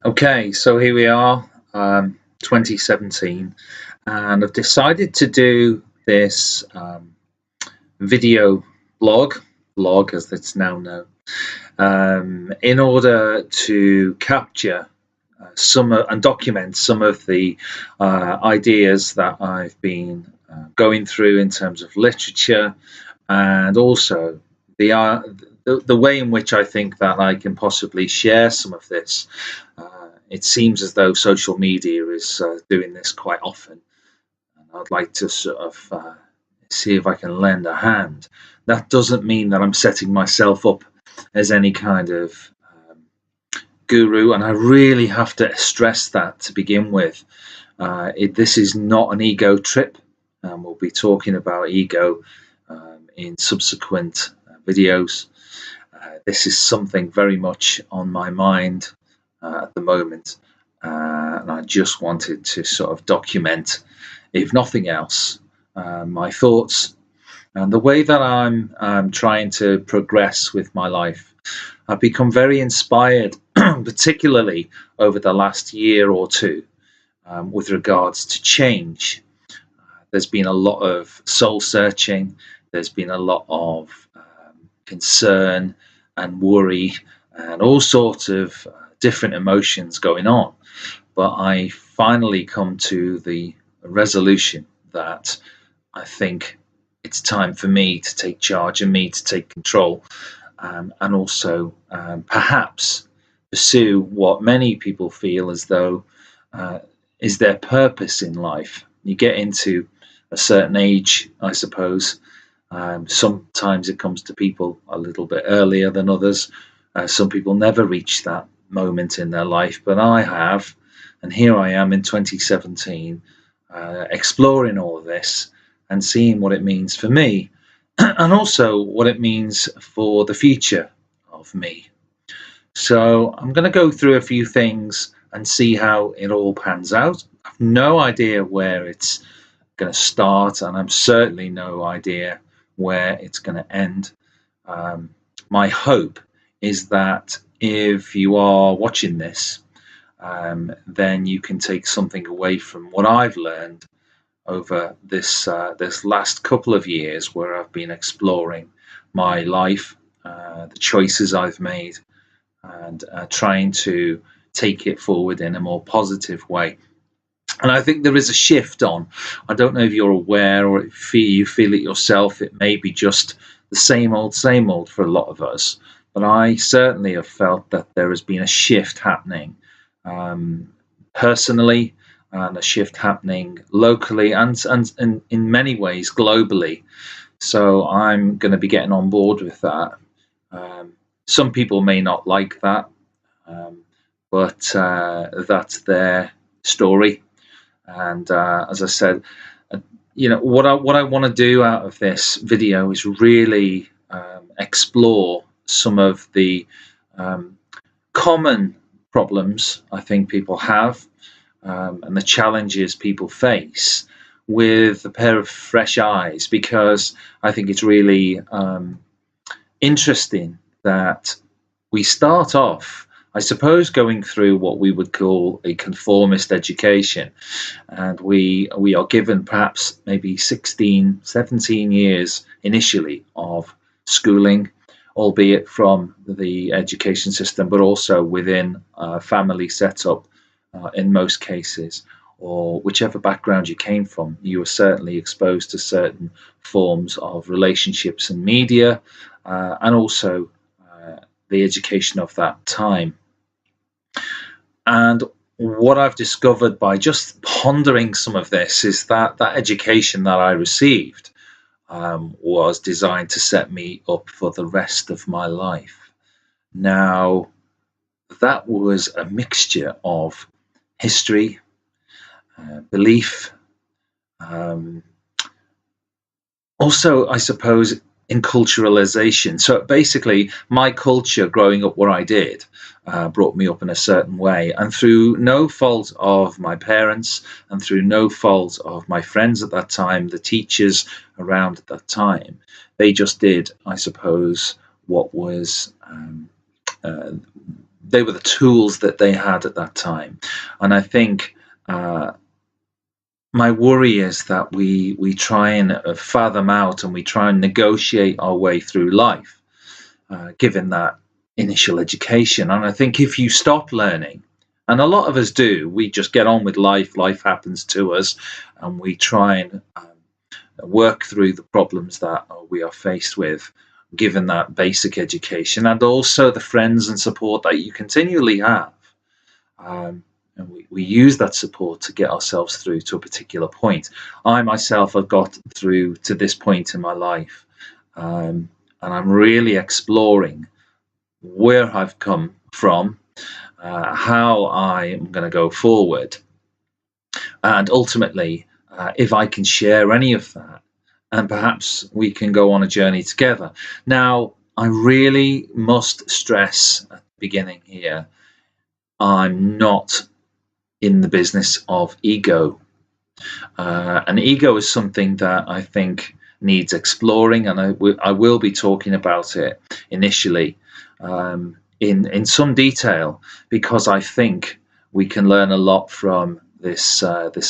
Okay, so here we are, 2017, and I've decided to do this video blog as it's now known, in order to capture and document some of the ideas that I've been going through in terms of literature, and also the way in which I think that I can possibly share some of this. It seems as though social media is doing this quite often, and I'd like to sort of see if I can lend a hand. That doesn't mean that I'm setting myself up as any kind of guru, and I really have to stress that to begin with. This is not an ego trip, and we'll be talking about ego in subsequent videos. This is something very much on my mind at the moment, and I just wanted to sort of document, if nothing else, my thoughts and the way that I'm trying to progress with my life. I've become very inspired, particularly over the last year or two, with regards to change. There's been a lot of soul searching, there's been a lot of concern and worry and all sorts of different emotions going on. But I finally come to the resolution that I think it's time for me to take charge and me to take control, and also perhaps pursue what many people feel as though is their purpose in life. You get into a certain age, I suppose. Sometimes it comes to people a little bit earlier than others. Some people never reach that moment in their life, but I have. And here I am in 2017, exploring all of this and seeing what it means for me, and also what it means for the future of me. So I'm going to go through a few things and see how it all pans out. I've no idea where it's going to start, and I'm certainly no idea where it's going to end. My hope is that if you are watching this, then you can take something away from what I've learned over this last couple of years, where I've been exploring my life, the choices I've made, and trying to take it forward in a more positive way. And I think there is a shift on. I don't know if you're aware or if you feel it yourself. It may be just the same old for a lot of us. But I certainly have felt that there has been a shift happening personally, and a shift happening locally, and in many ways globally. So I'm going to be getting on board with that. Some people may not like that, but that's their story. And as I said, what I want to do out of this video is really explore some of the common problems I think people have, and the challenges people face, with a pair of fresh eyes, because I think it's really interesting that we start off, I suppose, going through what we would call a conformist education, and we are given perhaps maybe 16, 17 years initially of schooling, albeit from the education system, but also within a family setup in most cases, or whichever background you came from, you were certainly exposed to certain forms of relationships and media, and also the education of that time. And what I've discovered by just pondering some of this is that that education that I received was designed to set me up for the rest of my life. Now, that was a mixture of history, belief, also, I suppose, enculturalization. So basically, my culture growing up where I did brought me up in a certain way, and through no fault of my parents and through no fault of my friends at that time, the teachers around at that time, they just did, I suppose, what was they were the tools that they had at that time. And I think my worry is that we try and fathom out and we try and negotiate our way through life, given that initial education. And I think if you stop learning, and a lot of us do, we just get on with life, life happens to us, and we try and work through the problems that we are faced with, given that basic education and also the friends and support that you continually have. And we use that support to get ourselves through to a particular point. I myself have got through to this point in my life, and I'm really exploring where I've come from, how I am going to go forward, and ultimately, if I can share any of that, and perhaps we can go on a journey together. Now, I really must stress at the beginning here, I'm not in the business of ego. And ego is something that I think needs exploring, and I will be talking about it initially in some detail, because I think we can learn a lot from this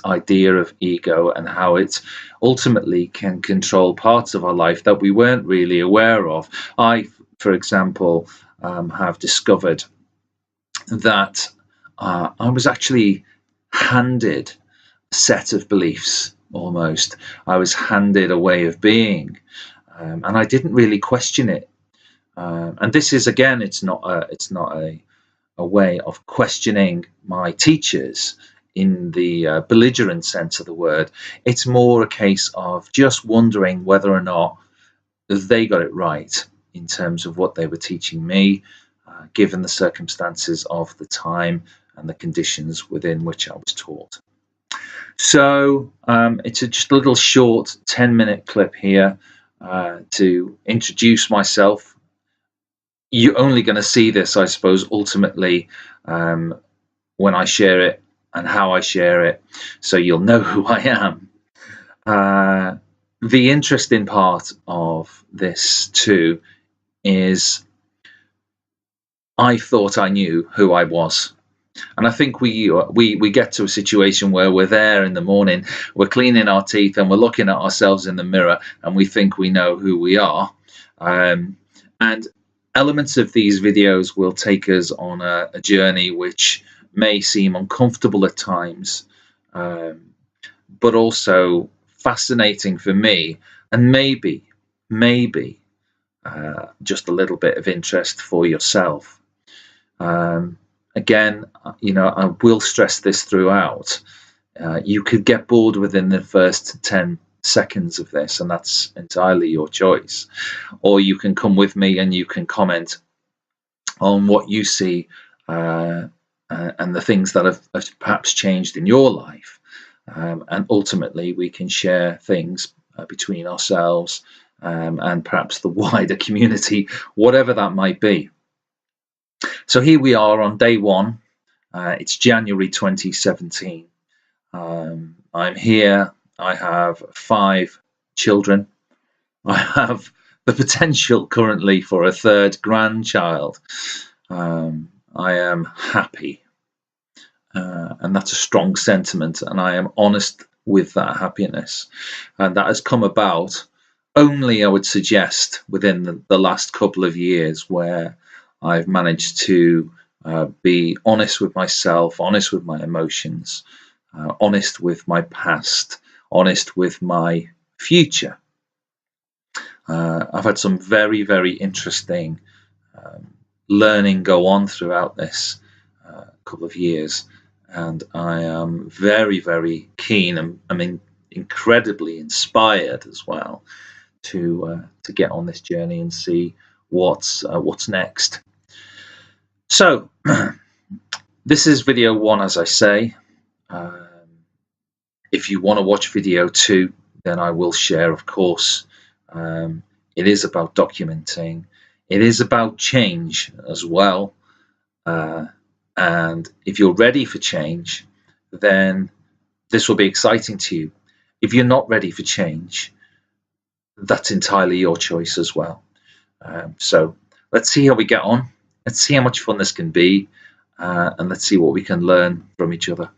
idea of ego and how it ultimately can control parts of our life that we weren't really aware of. I, for example, have discovered that I was actually handed a set of beliefs. Almost, I was handed a way of being, and I didn't really question it. And this is, again, it's not a way of questioning my teachers in the belligerent sense of the word. It's more a case of just wondering whether or not they got it right in terms of what they were teaching me, given the circumstances of the time and the conditions within which I was taught. So it's just a little short 10-minute clip here to introduce myself. You're only going to see this, I suppose, ultimately when I share it and how I share it, so you'll know who I am. The interesting part of this too is I thought I knew who I was. And I think we get to a situation where we're there in the morning, we're cleaning our teeth and we're looking at ourselves in the mirror and we think we know who we are. And elements of these videos will take us on a journey which may seem uncomfortable at times, but also fascinating for me, and maybe just a little bit of interest for yourself. Again, I will stress this throughout. You could get bored within the first 10 seconds of this, and that's entirely your choice. Or you can come with me and you can comment on what you see and the things that have perhaps changed in your life. And ultimately, we can share things between ourselves and perhaps the wider community, whatever that might be. So here we are on day one. It's January 2017. I'm here. I have 5 children. I have the potential currently for a 3rd grandchild. I am happy. And that's a strong sentiment. And I am honest with that happiness. And that has come about only, I would suggest, within the last couple of years, where I've managed to be honest with myself, honest with my emotions, honest with my past, honest with my future. I've had some very, very interesting learning go on throughout this couple of years, and I am very, very keen and incredibly inspired as well to get on this journey and see what's next. So this is video 1, as I say. If you want to watch video 2, then I will share, of course. It is about documenting. It is about change as well. And if you're ready for change, then this will be exciting to you. If you're not ready for change, that's entirely your choice as well. So let's see how we get on. let's see how much fun this can be, and let's see what we can learn from each other.